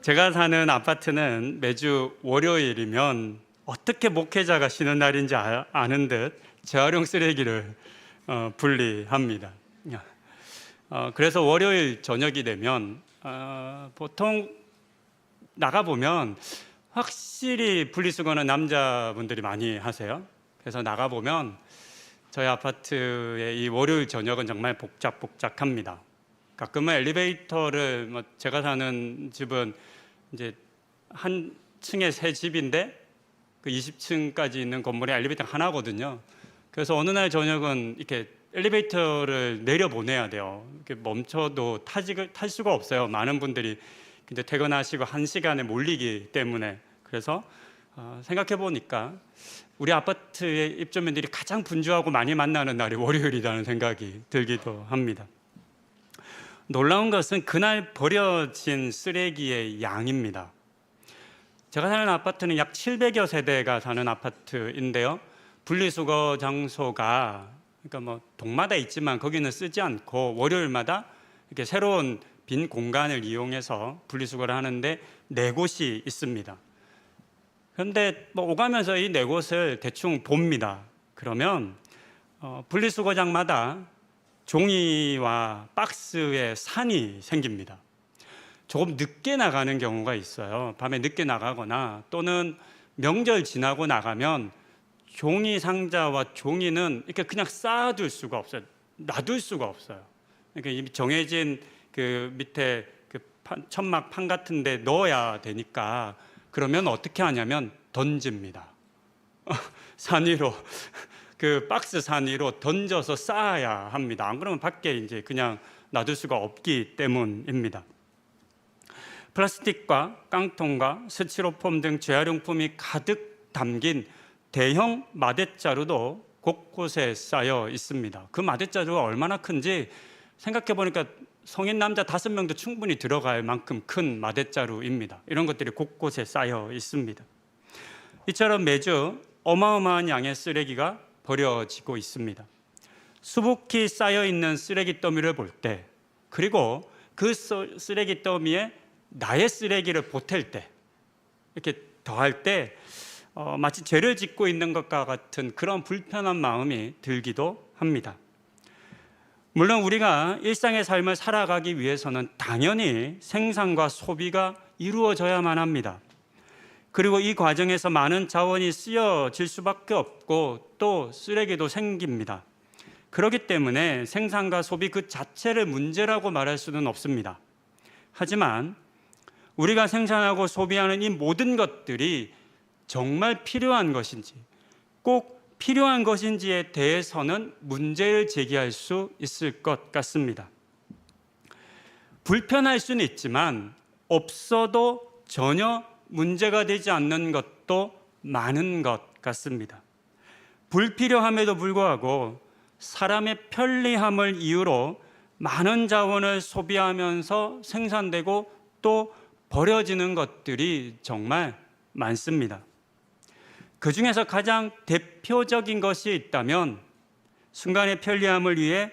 제가 사는 아파트는 매주 월요일이면 어떻게 목회자가 쉬는 날인지 아는 듯 재활용 쓰레기를 분리합니다. 그래서 월요일 저녁이 되면 보통 나가보면 확실히 분리수거는 남자분들이 많이 하세요. 그래서 나가보면 저희 아파트의 이 월요일 저녁은 정말 복잡합니다. 가끔은 엘리베이터를 제가 사는 집은 이제 한 층에 세 집인데 그 20층까지 있는 건물에 엘리베이터가 하나거든요. 그래서 어느 날 저녁은 이렇게 엘리베이터를 내려 보내야 돼요. 이렇게 멈춰도 탈 수가 없어요. 많은 분들이 이제 퇴근하시고 한 시간에 몰리기 때문에. 그래서 생각해 보니까 우리 아파트의 입주민들이 가장 분주하고 많이 만나는 날이 월요일이라는 생각이 들기도 합니다. 놀라운 것은 그날 버려진 쓰레기의 양입니다. 제가 사는 아파트는 약 700여 세대가 사는 아파트인데요. 분리수거 장소가 그러니까 동마다 있지만 거기는 쓰지 않고 월요일마다 이렇게 새로운 빈 공간을 이용해서 분리수거를 하는데 4곳이 있습니다. 그런데 오가면서 이 4곳을 대충 봅니다. 그러면 분리수거장마다 종이와 박스의 산이 생깁니다. 조금 늦게 나가는 경우가 있어요. 밤에 늦게 나가거나 또는 명절 지나고 나가면 종이 상자와 종이는 이렇게 그냥 쌓아둘 수가 없어요. 놔둘 수가 없어요. 그러니까 이미 정해진 그 밑에 그 천막 판 같은 데 넣어야 되니까 그러면 어떻게 하냐면 던집니다. 산 위로 그 박스 산 위로 던져서 쌓아야 합니다. 안 그러면 밖에 이제 그냥 놔둘 수가 없기 때문입니다. 플라스틱과 깡통과 스티로폼 등 재활용품이 가득 담긴 대형 마대자루도 곳곳에 쌓여 있습니다. 그 마대자루가 얼마나 큰지 생각해 보니까 성인 남자 5명도 충분히 들어갈 만큼 큰 마대자루입니다. 이런 것들이 곳곳에 쌓여 있습니다. 이처럼 매주 어마어마한 양의 쓰레기가 버려지고 있습니다. 수북히 쌓여 있는 쓰레기 더미를 볼 때, 그리고 그 쓰레기 더미에 나의 쓰레기를 보탤 때, 이렇게 더할 때 마치 죄를 짓고 있는 것과 같은 그런 불편한 마음이 들기도 합니다. 물론 우리가 일상의 삶을 살아가기 위해서는 당연히 생산과 소비가 이루어져야만 합니다. 그리고 이 과정에서 많은 자원이 쓰여질 수밖에 없고 또 쓰레기도 생깁니다. 그렇기 때문에 생산과 소비 그 자체를 문제라고 말할 수는 없습니다. 하지만 우리가 생산하고 소비하는 이 모든 것들이 정말 필요한 것인지, 꼭 필요한 것인지에 대해서는 문제를 제기할 수 있을 것 같습니다. 불편할 수는 있지만 없어도 전혀 문제가 되지 않는 것도 많은 것 같습니다. 불필요함에도 불구하고 사람의 편리함을 이유로 많은 자원을 소비하면서 생산되고 또 버려지는 것들이 정말 많습니다. 그 중에서 가장 대표적인 것이 있다면 순간의 편리함을 위해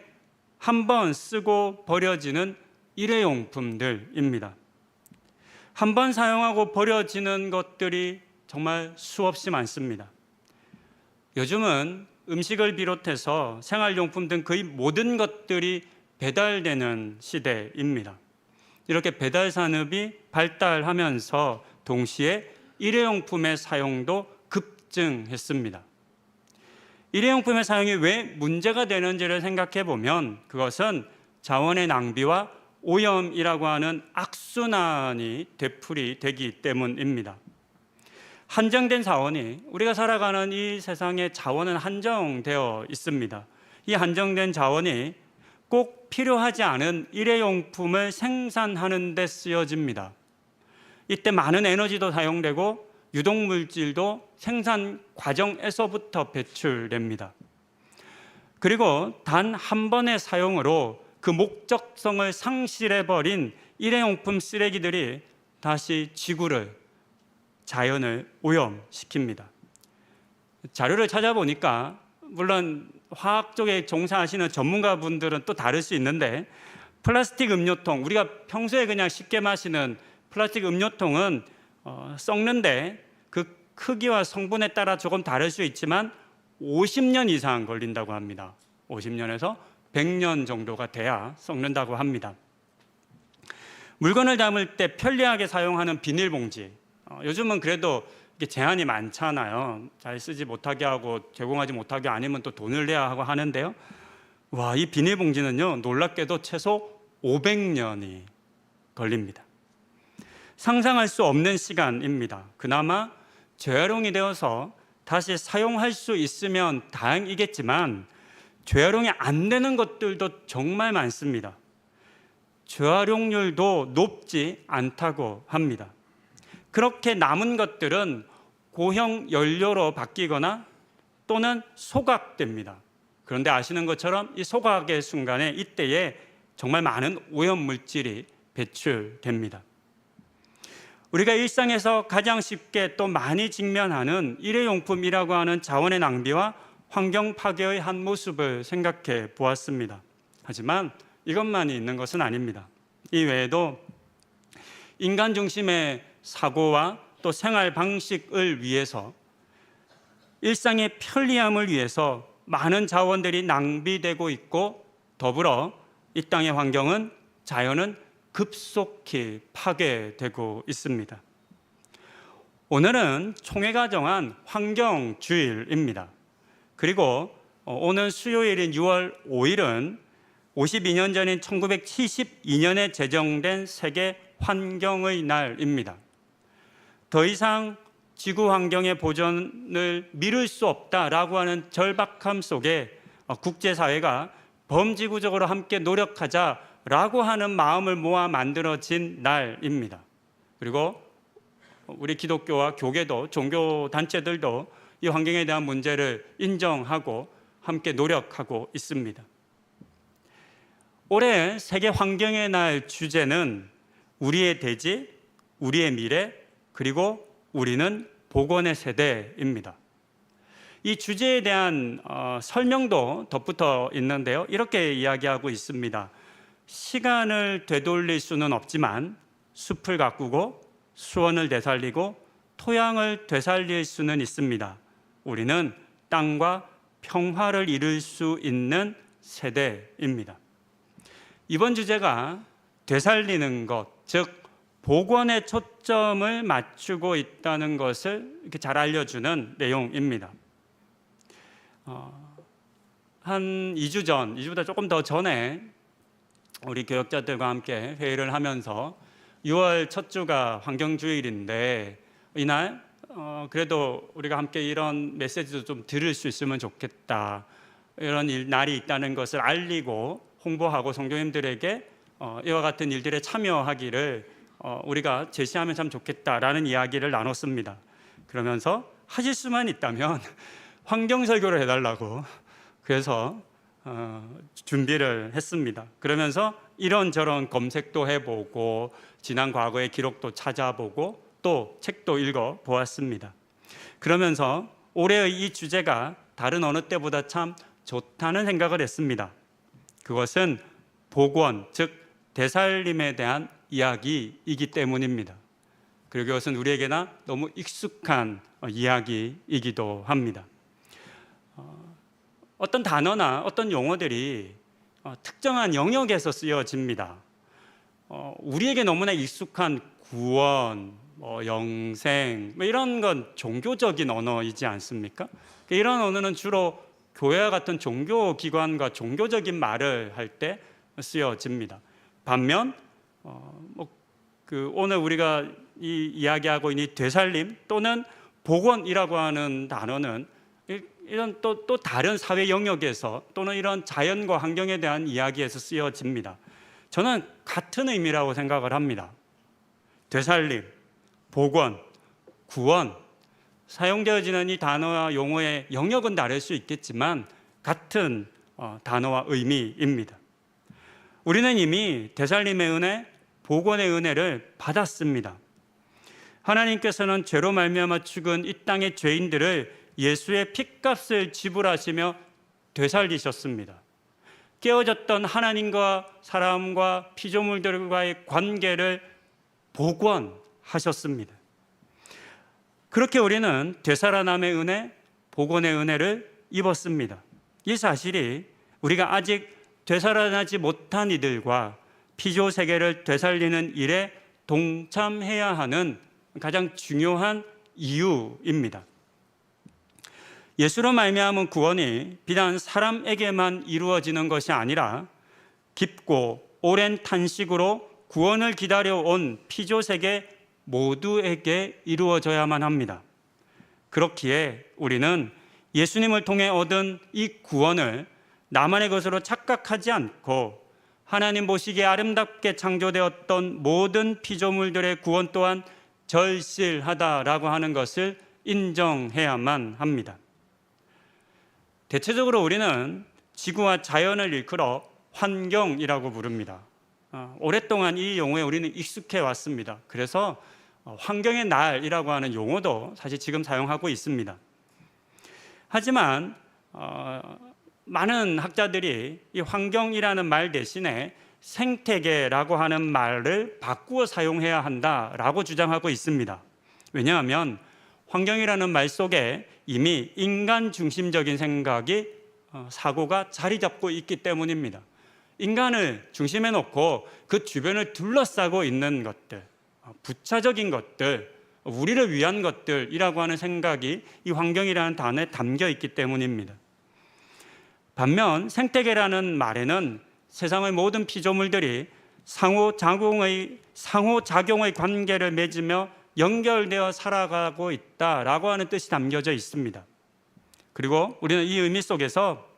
한 번 쓰고 버려지는 일회용품들입니다. 한 번 사용하고 버려지는 것들이 정말 수없이 많습니다. 요즘은 음식을 비롯해서 생활용품 등 거의 모든 것들이 배달되는 시대입니다. 이렇게 배달 산업이 발달하면서 동시에 일회용품의 사용도 급증했습니다. 일회용품의 사용이 왜 문제가 되는지를 생각해 보면 그것은 자원의 낭비와 오염이라고 하는 악순환이 되풀이 되기 때문입니다. 한정된 자원이, 우리가 살아가는 이 세상의 자원은 한정되어 있습니다. 이 한정된 자원이 꼭 필요하지 않은 일회용품을 생산하는 데 쓰여집니다. 이때 많은 에너지도 사용되고 유독물질도 생산 과정에서부터 배출됩니다. 그리고 단 한 번의 사용으로 그 목적성을 상실해버린 일회용품 쓰레기들이 다시 지구를, 자연을 오염시킵니다. 자료를 찾아보니까 물론 화학 쪽에 종사하시는 전문가분들은 또 다를 수 있는데 플라스틱 음료통, 우리가 평소에 그냥 쉽게 마시는 플라스틱 음료통은 썩는데 그 크기와 성분에 따라 조금 다를 수 있지만 50년 이상 걸린다고 합니다. 50년에서 100년 정도가 돼야 썩는다고 합니다. 물건을 담을 때 편리하게 사용하는 비닐봉지, 요즘은 그래도 이게 제한이 많잖아요. 잘 쓰지 못하게 하고 제공하지 못하게 아니면 또 돈을 내야 하고 하는데요. 와, 이 비닐봉지는요, 놀랍게도 최소 500년이 걸립니다. 상상할 수 없는 시간입니다. 그나마 재활용이 되어서 다시 사용할 수 있으면 다행이겠지만 재활용이 안 되는 것들도 정말 많습니다. 재활용률도 높지 않다고 합니다. 그렇게 남은 것들은 고형 연료로 바뀌거나 또는 소각됩니다. 그런데 아시는 것처럼 이 소각의 순간에 이때에 정말 많은 오염물질이 배출됩니다. 우리가 일상에서 가장 쉽게 또 많이 직면하는 일회용품이라고 하는 자원의 낭비와 환경 파괴의 한 모습을 생각해 보았습니다. 하지만 이것만이 있는 것은 아닙니다. 이 외에도 인간 중심의 사고와 또 생활 방식을 위해서 일상의 편리함을 위해서 많은 자원들이 낭비되고 있고 더불어 이 땅의 환경은 자연은 급속히 파괴되고 있습니다. 오늘은 총회가 정한 환경주일입니다. 그리고 오늘 수요일인 6월 5일은 52년 전인 1972년에 제정된 세계 환경의 날입니다. 더 이상 지구 환경의 보존을 미룰 수 없다라고 하는 절박함 속에 국제사회가 범지구적으로 함께 노력하자라고 하는 마음을 모아 만들어진 날입니다. 그리고 우리 기독교와 교계도 종교 단체들도 이 환경에 대한 문제를 인정하고 함께 노력하고 있습니다. 올해 세계 환경의 날 주제는 우리의 대지, 우리의 미래, 그리고 우리는 복원의 세대입니다. 이 주제에 대한 설명도 덧붙어 있는데요. 이렇게 이야기하고 있습니다. 시간을 되돌릴 수는 없지만 숲을 가꾸고 수원을 되살리고 토양을 되살릴 수는 있습니다. 우리는 땅과 평화를 이룰 수 있는 세대입니다. 이번 주제가 되살리는 것, 즉 복원에 초점을 맞추고 있다는 것을 이렇게 잘 알려주는 내용입니다. 한 2주 전, 2주보다 조금 더 전에 우리 교역자들과 함께 회의를 하면서 6월 첫 주가 환경주일인데 이날 그래도 우리가 함께 이런 메시지도 좀 들을 수 있으면 좋겠다. 이런 날이 있다는 것을 알리고 홍보하고 성도님들에게 이와 같은 일들에 참여하기를 우리가 제시하면 참 좋겠다라는 이야기를 나눴습니다. 그러면서 하실 수만 있다면 환경 설교를 해달라고 그래서 준비를 했습니다. 그러면서 이런저런 검색도 해보고 지난 과거의 기록도 찾아보고 또 책도 읽어보았습니다. 그러면서 올해의 이 주제가 다른 어느 때보다 참 좋다는 생각을 했습니다. 그것은 복원, 즉 되살림에 대한 이야기이기 때문입니다. 그리고 이것은 우리에게나 너무 익숙한 이야기이기도 합니다. 어떤 단어나 어떤 용어들이 특정한 영역에서 쓰여집니다. 우리에게 너무나 익숙한 구원, 영생 이런 건 종교적인 언어이지 않습니까? 이런 언어는 주로 교회와 같은 종교기관과 종교적인 말을 할 때 쓰여집니다. 반면 오늘 우리가 이야기하고 있는 되살림 또는 복원이라고 하는 단어는 이런 또 다른 사회 영역에서 또는 이런 자연과 환경에 대한 이야기에서 쓰여집니다. 저는 같은 의미라고 생각을 합니다. 되살림, 복원, 구원, 사용되어지는 이 단어와 용어의 영역은 다를 수 있겠지만 같은 단어와 의미입니다. 우리는 이미 되살림의 은혜, 복원의 은혜를 받았습니다. 하나님께서는 죄로 말미암아 죽은 이 땅의 죄인들을 예수의 핏값을 지불하시며 되살리셨습니다. 깨어졌던 하나님과 사람과 피조물들과의 관계를 복원하셨습니다. 그렇게 우리는 되살아남의 은혜, 복원의 은혜를 입었습니다. 이 사실이 우리가 아직 되살아나지 못한 이들과 피조 세계를 되살리는 일에 동참해야 하는 가장 중요한 이유입니다. 예수로 말미암은 구원이 비단 사람에게만 이루어지는 것이 아니라 깊고 오랜 탄식으로 구원을 기다려온 피조 세계 모두에게 이루어져야만 합니다. 그렇기에 우리는 예수님을 통해 얻은 이 구원을 나만의 것으로 착각하지 않고 하나님 보시기에 아름답게 창조되었던 모든 피조물들의 구원 또한 절실하다라고 하는 것을 인정해야만 합니다. 대체적으로 우리는 지구와 자연을 일컬어 환경이라고 부릅니다. 오랫동안 이 용어에 우리는 익숙해 왔습니다. 그래서 환경의 날이라고 하는 용어도 사실 지금 사용하고 있습니다. 하지만 많은 학자들이 이 환경이라는 말 대신에 생태계라고 하는 말을 바꾸어 사용해야 한다라고 주장하고 있습니다. 왜냐하면 환경이라는 말 속에 이미 인간 중심적인 생각이 사고가 자리 잡고 있기 때문입니다. 인간을 중심에 놓고 그 주변을 둘러싸고 있는 것들, 부차적인 것들, 우리를 위한 것들이라고 하는 생각이 이 환경이라는 단어에 담겨 있기 때문입니다. 반면 생태계라는 말에는 세상의 모든 피조물들이 상호작용의 관계를 맺으며 연결되어 살아가고 있다라고 하는 뜻이 담겨져 있습니다. 그리고 우리는 이 의미 속에서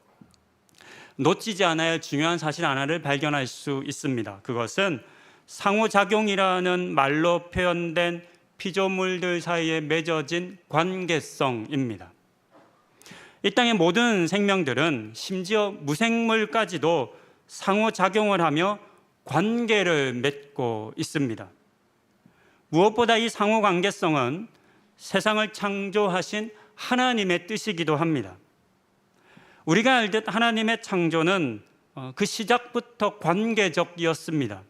놓치지 않아야 할 중요한 사실 하나를 발견할 수 있습니다. 그것은 상호작용이라는 말로 표현된 피조물들 사이에 맺어진 관계성입니다. 이 땅의 모든 생명들은 심지어 무생물까지도 상호작용을 하며 관계를 맺고 있습니다. 무엇보다 이 상호관계성은 세상을 창조하신 하나님의 뜻이기도 합니다. 우리가 알듯 하나님의 창조는 그 시작부터 관계적이었습니다.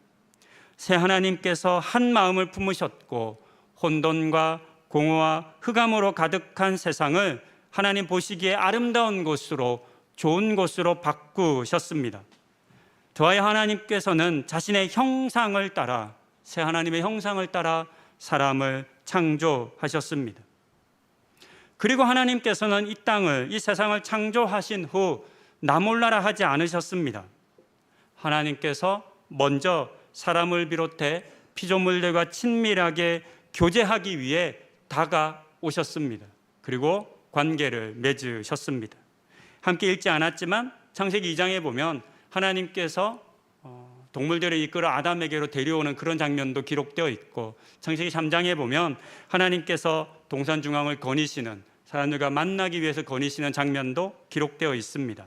새 하나님께서 한 마음을 품으셨고 혼돈과 공허와 흑암으로 가득한 세상을 하나님 보시기에 아름다운 곳으로, 좋은 곳으로 바꾸셨습니다. 저와 하나님께서는 자신의 형상을 따라, 새 하나님의 형상을 따라 사람을 창조하셨습니다. 그리고 하나님께서는 이 땅을, 이 세상을 창조하신 후 나 몰라라 하지 않으셨습니다. 하나님께서 먼저 사람을 비롯해 피조물들과 친밀하게 교제하기 위해 다가오셨습니다. 그리고 관계를 맺으셨습니다. 함께 읽지 않았지만 창세기 2장에 보면 하나님께서 동물들을 이끌어 아담에게로 데려오는 그런 장면도 기록되어 있고, 창세기 3장에 보면 하나님께서 동산 중앙을 거니시는, 사람들과 만나기 위해서 거니시는 장면도 기록되어 있습니다.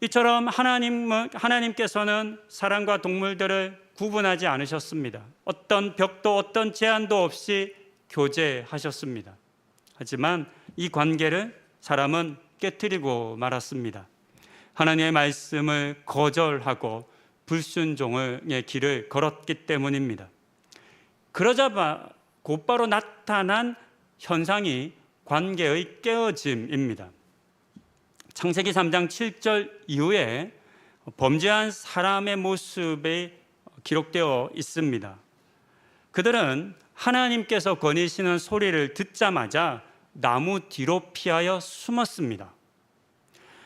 이처럼 하나님께서는 사람과 동물들을 구분하지 않으셨습니다. 어떤 벽도 어떤 제한도 없이 교제하셨습니다. 하지만 이 관계를 사람은 깨트리고 말았습니다. 하나님의 말씀을 거절하고 불순종의 길을 걸었기 때문입니다. 그러자 곧바로 나타난 현상이 관계의 깨어짐입니다. 창세기 3장 7절 이후에 범죄한 사람의 모습이 기록되어 있습니다. 그들은 하나님께서 거니시는 소리를 듣자마자 나무 뒤로 피하여 숨었습니다.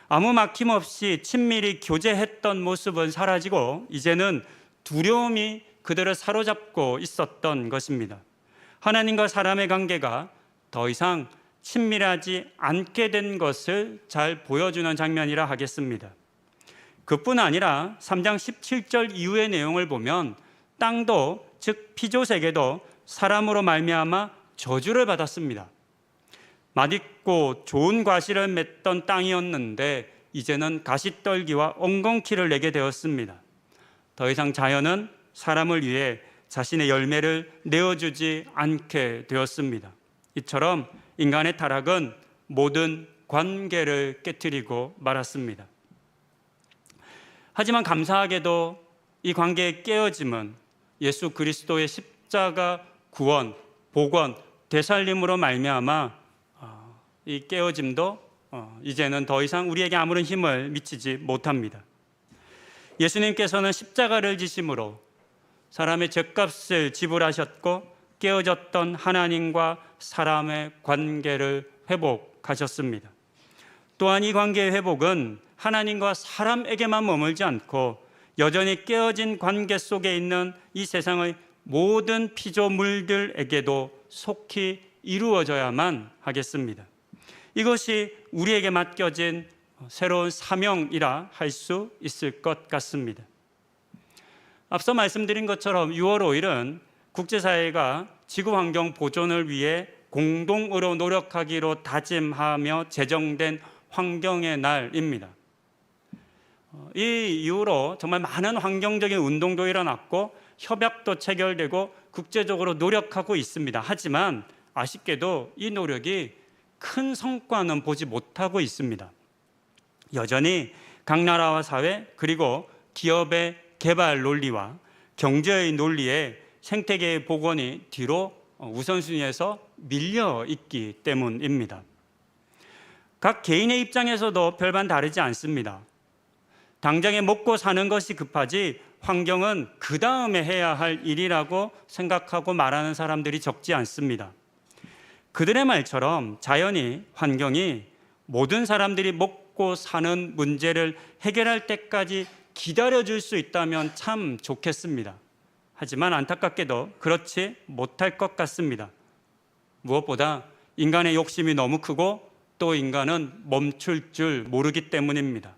아무 막힘없이 친밀히 교제했던 모습은 사라지고 이제는 두려움이 그들을 사로잡고 있었던 것입니다. 하나님과 사람의 관계가 더 이상 친밀하지 않게 된 것을 잘 보여주는 장면이라 하겠습니다. 그뿐 아니라 3장 17절 이후의 내용을 보면 땅도, 즉 피조세계도 사람으로 말미암아 저주를 받았습니다. 맛있고 좋은 과실을 맺던 땅이었는데 이제는 가시떨기와 엉겅퀴를 내게 되었습니다. 더 이상 자연은 사람을 위해 자신의 열매를 내어주지 않게 되었습니다. 이처럼 인간의 타락은 모든 관계를 깨트리고 말았습니다. 하지만 감사하게도 이 관계의 깨어짐은 예수 그리스도의 십자가 구원, 복원, 되살림으로 말미암아 이 깨어짐도 이제는 더 이상 우리에게 아무런 힘을 미치지 못합니다. 예수님께서는 십자가를 지심으로 사람의 죗값을 지불하셨고 깨어졌던 하나님과 사람의 관계를 회복하셨습니다. 또한 이 관계의 회복은 하나님과 사람에게만 머물지 않고 여전히 깨어진 관계 속에 있는 이 세상의 모든 피조물들에게도 속히 이루어져야만 하겠습니다. 이것이 우리에게 맡겨진 새로운 사명이라 할 수 있을 것 같습니다. 앞서 말씀드린 것처럼 6월 5일은 국제사회가 지구환경 보존을 위해 공동으로 노력하기로 다짐하며 제정된 환경의 날입니다. 이 이후로 정말 많은 환경적인 운동도 일어났고 협약도 체결되고 국제적으로 노력하고 있습니다. 하지만 아쉽게도 이 노력이 큰 성과는 보지 못하고 있습니다. 여전히 각 나라와 사회 그리고 기업의 개발 논리와 경제의 논리에 생태계의 복원이 뒤로 우선순위에서 밀려 있기 때문입니다. 각 개인의 입장에서도 별반 다르지 않습니다. 당장에 먹고 사는 것이 급하지 환경은 그 다음에 해야 할 일이라고 생각하고 말하는 사람들이 적지 않습니다. 그들의 말처럼 자연이, 환경이 모든 사람들이 먹고 사는 문제를 해결할 때까지 기다려줄 수 있다면 참 좋겠습니다. 하지만 안타깝게도 그렇지 못할 것 같습니다. 무엇보다 인간의 욕심이 너무 크고 또 인간은 멈출 줄 모르기 때문입니다.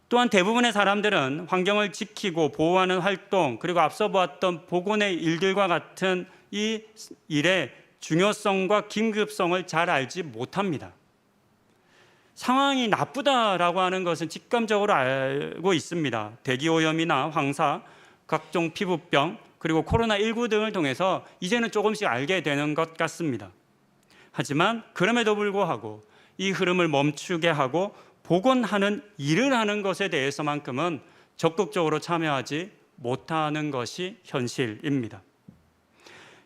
또한 대부분의 사람들은 환경을 지키고 보호하는 활동 그리고 앞서 보았던 복원의 일들과 같은 이 일의 중요성과 긴급성을 잘 알지 못합니다. 상황이 나쁘다라고 하는 것은 직감적으로 알고 있습니다. 대기오염이나 황사, 각종 피부병 그리고 코로나19 등을 통해서 이제는 조금씩 알게 되는 것 같습니다. 하지만 그럼에도 불구하고 이 흐름을 멈추게 하고 복원하는 일을 하는 것에 대해서만큼은 적극적으로 참여하지 못하는 것이 현실입니다.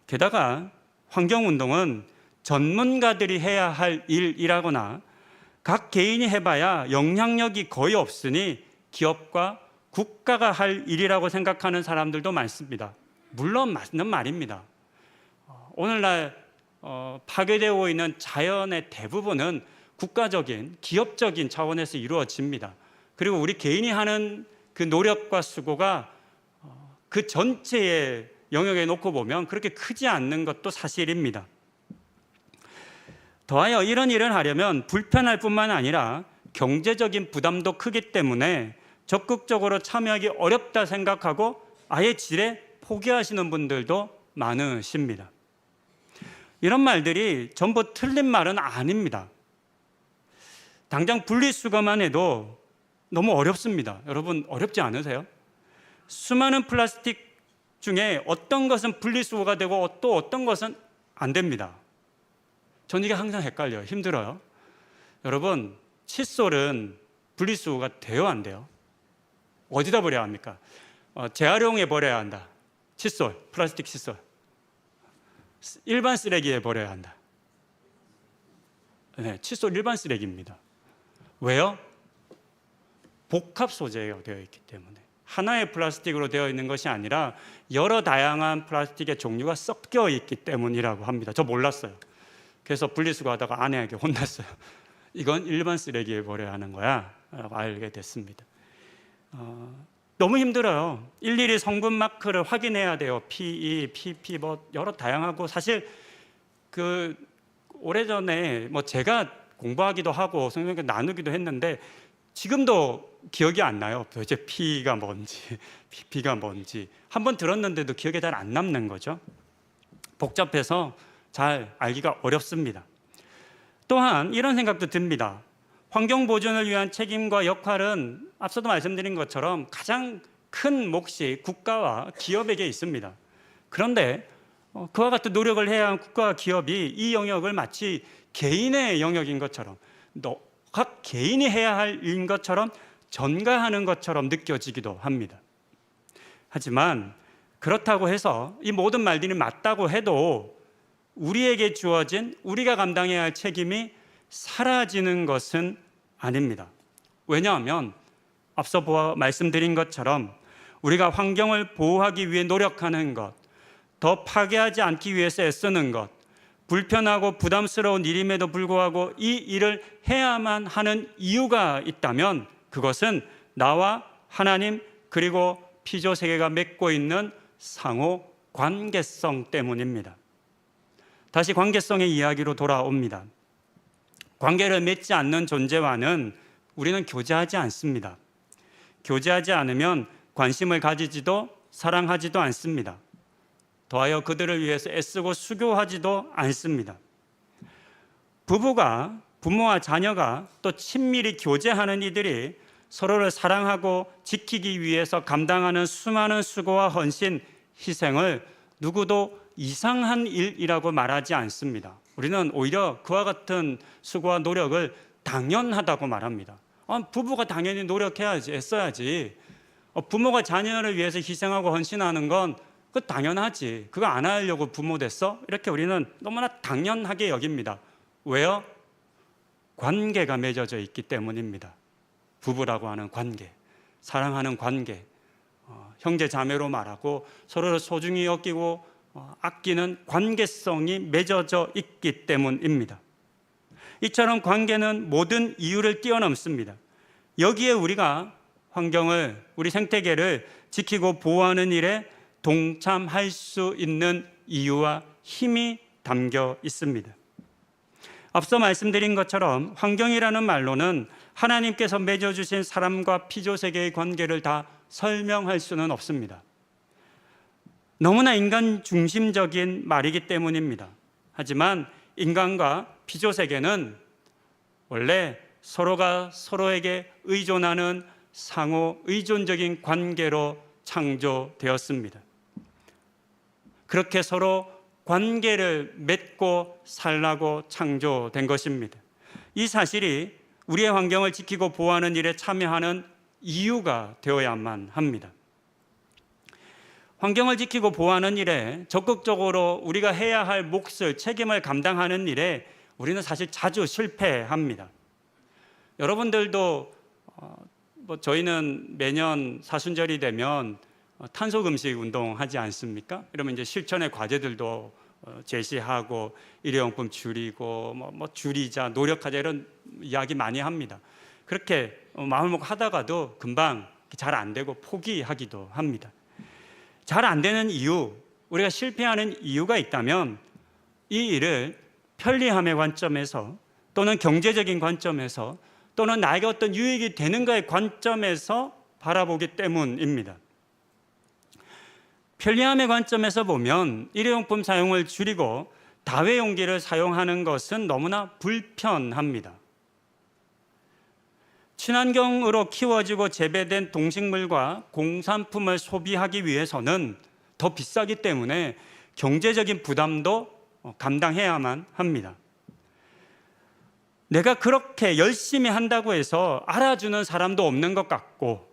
게다가 환경운동은 전문가들이 해야 할 일이라거나 각 개인이 해봐야 영향력이 거의 없으니 기업과 국가가 할 일이라고 생각하는 사람들도 많습니다. 물론 맞는 말입니다. 오늘날 파괴되고 있는 자연의 대부분은 국가적인, 기업적인 차원에서 이루어집니다. 그리고 우리 개인이 하는 그 노력과 수고가 그 전체의 영역에 놓고 보면 그렇게 크지 않는 것도 사실입니다. 더하여 이런 일을 하려면 불편할 뿐만 아니라 경제적인 부담도 크기 때문에 적극적으로 참여하기 어렵다 생각하고 아예 지레 포기하시는 분들도 많으십니다. 이런 말들이 전부 틀린 말은 아닙니다. 당장 분리수거만 해도 너무 어렵습니다. 여러분 어렵지 않으세요? 수많은 플라스틱 중에 어떤 것은 분리수거가 되고 또 어떤 것은 안 됩니다. 전 이게 항상 헷갈려요. 힘들어요. 여러분 칫솔은 분리수거가 돼요 안 돼요? 어디다 버려야 합니까? 재활용에 버려야 한다. 칫솔, 플라스틱 칫솔. 일반 쓰레기에 버려야 한다. 네, 칫솔 일반 쓰레기입니다. 왜요? 복합 소재가 되어 있기 때문에. 하나의 플라스틱으로 되어 있는 것이 아니라 여러 다양한 플라스틱의 종류가 섞여 있기 때문이라고 합니다. 저 몰랐어요. 그래서 분리수거하다가 아내에게 혼났어요. 이건 일반 쓰레기에 버려야 하는 거야 라고 알게 됐습니다. 너무 힘들어요. 일일이 성분 마크를 확인해야 돼요. PE, PP 뭐 여러 다양하고 사실 그 오래전에 뭐 제가 공부하기도 하고 성경과 나누기도 했는데 지금도 기억이 안 나요. 도대체 P가 뭔지, PP가 뭔지 한번 들었는데도 기억에 잘 안 남는 거죠. 복잡해서 잘 알기가 어렵습니다. 또한 이런 생각도 듭니다. 환경 보존을 위한 책임과 역할은 앞서도 말씀드린 것처럼 가장 큰 몫이 국가와 기업에게 있습니다. 그런데 그와 같은 노력을 해야 하는 국가와 기업이 이 영역을 마치 개인의 영역인 것처럼 각 개인이 해야 할 일인 것처럼 전가하는 것처럼 느껴지기도 합니다. 하지만 그렇다고 해서 이 모든 말들이 맞다고 해도 우리에게 주어진 우리가 감당해야 할 책임이 사라지는 것은 아닙니다. 왜냐하면 앞서 말씀드린 것처럼 우리가 환경을 보호하기 위해 노력하는 것, 더 파괴하지 않기 위해서 애쓰는 것, 불편하고 부담스러운 일임에도 불구하고 이 일을 해야만 하는 이유가 있다면 그것은 나와 하나님 그리고 피조 세계가 맺고 있는 상호 관계성 때문입니다. 다시 관계성의 이야기로 돌아옵니다. 관계를 맺지 않는 존재와는 우리는 교제하지 않습니다. 교제하지 않으면 관심을 가지지도 사랑하지도 않습니다. 더하여 그들을 위해서 애쓰고 수고하지도 않습니다. 부부가, 부모와 자녀가 또 친밀히 교제하는 이들이 서로를 사랑하고 지키기 위해서 감당하는 수많은 수고와 헌신, 희생을 누구도 이상한 일이라고 말하지 않습니다. 우리는 오히려 그와 같은 수고와 노력을 당연하다고 말합니다. 부부가 당연히 노력해야지, 애써야지. 부모가 자녀를 위해서 희생하고 헌신하는 건 그거 당연하지. 그거 안 하려고 부모 됐어? 이렇게 우리는 너무나 당연하게 여깁니다. 왜요? 관계가 맺어져 있기 때문입니다. 부부라고 하는 관계, 사랑하는 관계, 형제 자매로 말하고 서로를 소중히 여기고 아끼는 관계성이 맺어져 있기 때문입니다. 이처럼 관계는 모든 이유를 뛰어넘습니다. 여기에 우리가 환경을, 우리 생태계를 지키고 보호하는 일에 동참할 수 있는 이유와 힘이 담겨 있습니다. 앞서 말씀드린 것처럼 환경이라는 말로는 하나님께서 맺어주신 사람과 피조세계의 관계를 다 설명할 수는 없습니다. 너무나 인간 중심적인 말이기 때문입니다. 하지만 인간과 피조세계는 원래 서로가 서로에게 의존하는 상호 의존적인 관계로 창조되었습니다. 그렇게 서로 관계를 맺고 살라고 창조된 것입니다. 이 사실이 우리의 환경을 지키고 보호하는 일에 참여하는 이유가 되어야만 합니다. 환경을 지키고 보호하는 일에 적극적으로 우리가 해야 할 몫을, 책임을 감당하는 일에 우리는 사실 자주 실패합니다. 여러분들도 저희는 매년 사순절이 되면 탄소금식 운동하지 않습니까? 이러면 이제 실천의 과제들도 제시하고 일회용품 줄이고 줄이자, 노력하자 이런 이야기 많이 합니다. 그렇게 마음을 먹고 하다가도 금방 잘 안 되고 포기하기도 합니다. 잘 안 되는 이유, 우리가 실패하는 이유가 있다면 이 일을 편리함의 관점에서 또는 경제적인 관점에서 또는 나에게 어떤 유익이 되는가의 관점에서 바라보기 때문입니다. 편리함의 관점에서 보면 일회용품 사용을 줄이고 다회용기를 사용하는 것은 너무나 불편합니다. 친환경으로 키워지고 재배된 동식물과 공산품을 소비하기 위해서는 더 비싸기 때문에 경제적인 부담도 감당해야만 합니다. 내가 그렇게 열심히 한다고 해서 알아주는 사람도 없는 것 같고,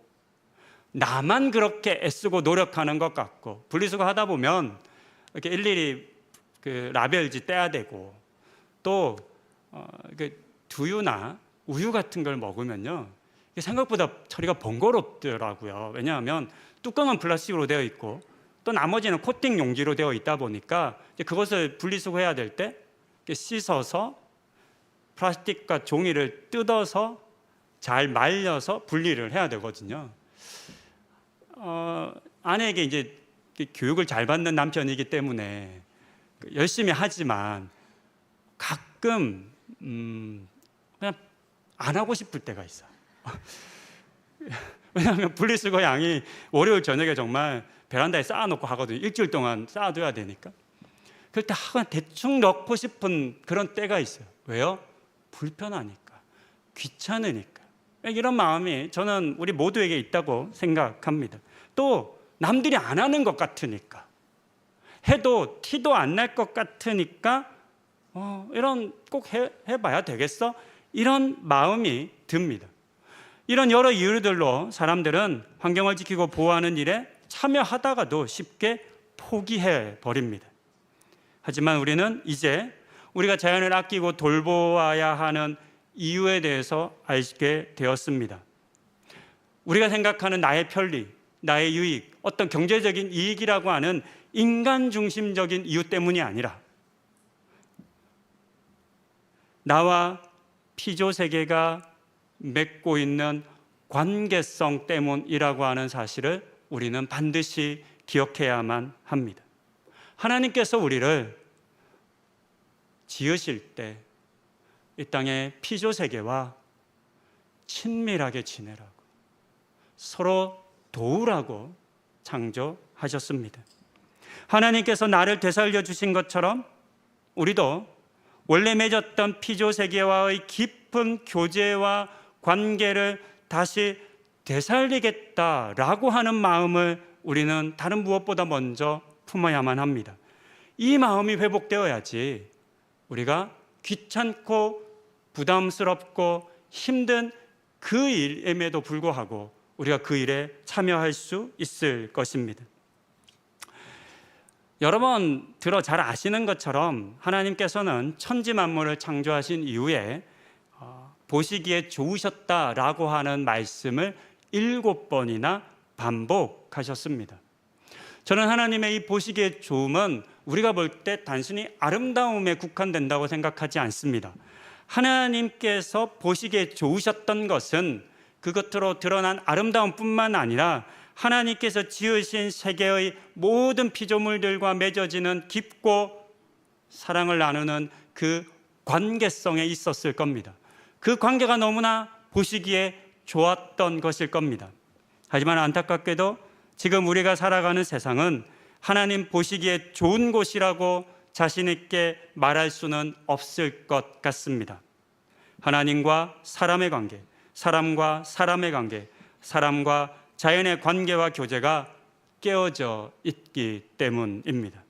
나만 그렇게 애쓰고 노력하는 것 같고, 분리수거 하다 보면 이렇게 일일이 라벨지 떼야 되고, 또 두유나 우유 같은 걸 먹으면요, 생각보다 처리가 번거롭더라고요. 왜냐하면 뚜껑은 플라스틱으로 되어 있고 또 나머지는 코팅 용기로 되어 있다 보니까 그것을 분리수거해야 될 때 씻어서 플라스틱과 종이를 뜯어서 잘 말려서 분리를 해야 되거든요. 아내에게 이제 교육을 잘 받는 남편이기 때문에 열심히 하지만 가끔 그냥 안 하고 싶을 때가 있어요. 왜냐하면 분리수거 양이 월요일 저녁에 정말 베란다에 쌓아놓고 하거든요. 일주일 동안 쌓아둬야 되니까. 그럴 때 대충 넣고 싶은 그런 때가 있어요. 왜요? 불편하니까, 귀찮으니까. 이런 마음이 저는 우리 모두에게 있다고 생각합니다. 또 남들이 안 하는 것 같으니까, 해도 티도 안 날 것 같으니까 이런 꼭 해봐야 되겠어? 이런 마음이 듭니다. 이런 여러 이유들로 사람들은 환경을 지키고 보호하는 일에 참여하다가도 쉽게 포기해 버립니다. 하지만 우리는 이제 우리가 자연을 아끼고 돌보아야 하는 이유에 대해서 알게 되었습니다. 우리가 생각하는 나의 편리, 나의 유익, 어떤 경제적인 이익이라고 하는 인간 중심적인 이유 때문이 아니라 나와 피조 세계가 맺고 있는 관계성 때문이라고 하는 사실을 우리는 반드시 기억해야만 합니다. 하나님께서 우리를 지으실 때 이 땅의 피조 세계와 친밀하게 지내라고, 서로 도우라고 창조하셨습니다. 하나님께서 나를 되살려 주신 것처럼 우리도 원래 맺었던 피조 세계와의 깊은 교제와 관계를 다시 되살리겠다라고 하는 마음을 우리는 다른 무엇보다 먼저 품어야만 합니다. 이 마음이 회복되어야지 우리가 귀찮고 부담스럽고 힘든 그 일임에도 불구하고 우리가 그 일에 참여할 수 있을 것입니다. 여러 번 들어 잘 아시는 것처럼 하나님께서는 천지 만물을 창조하신 이후에 보시기에 좋으셨다라고 하는 말씀을 7번이나 반복하셨습니다. 저는 하나님의 이 보시기에 좋음은 우리가 볼 때 단순히 아름다움에 국한된다고 생각하지 않습니다. 하나님께서 보시기에 좋으셨던 것은 그 겉으로 드러난 아름다움뿐만 아니라 하나님께서 지으신 세계의 모든 피조물들과 맺어지는 깊고 사랑을 나누는 그 관계성에 있었을 겁니다. 그 관계가 너무나 보시기에 좋았던 것일 겁니다. 하지만 안타깝게도 지금 우리가 살아가는 세상은 하나님 보시기에 좋은 곳이라고 자신 있게 말할 수는 없을 것 같습니다. 하나님과 사람의 관계, 사람과 사람의 관계, 사람과 자연의 관계와 교제가 깨어져 있기 때문입니다.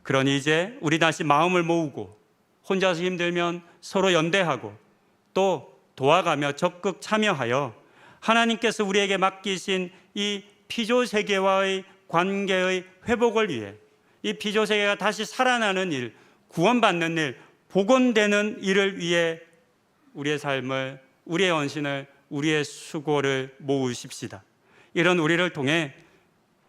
그러니 이제 우리 다시 마음을 모으고 혼자서 힘들면 서로 연대하고 또 도와가며 적극 참여하여 하나님께서 우리에게 맡기신 이 피조세계와의 관계의 회복을 위해 이 피조세계가 다시 살아나는 일, 구원받는 일, 복원되는 일을 위해 우리의 삶을, 우리의 헌신을, 우리의 수고를 모으십시다. 이런 우리를 통해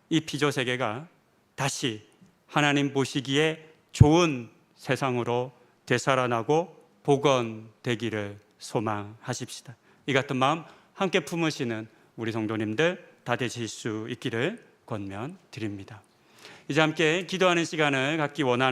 이 피조세계가 다시 하나님 보시기에 좋은 세상으로 되살아나고 복원되기를 소망하십시다. 이 같은 마음 함께 품으시는 우리 성도님들 다 되실 수 있기를 권면드립니다. 이제 함께 기도하는 시간을 갖기 원하는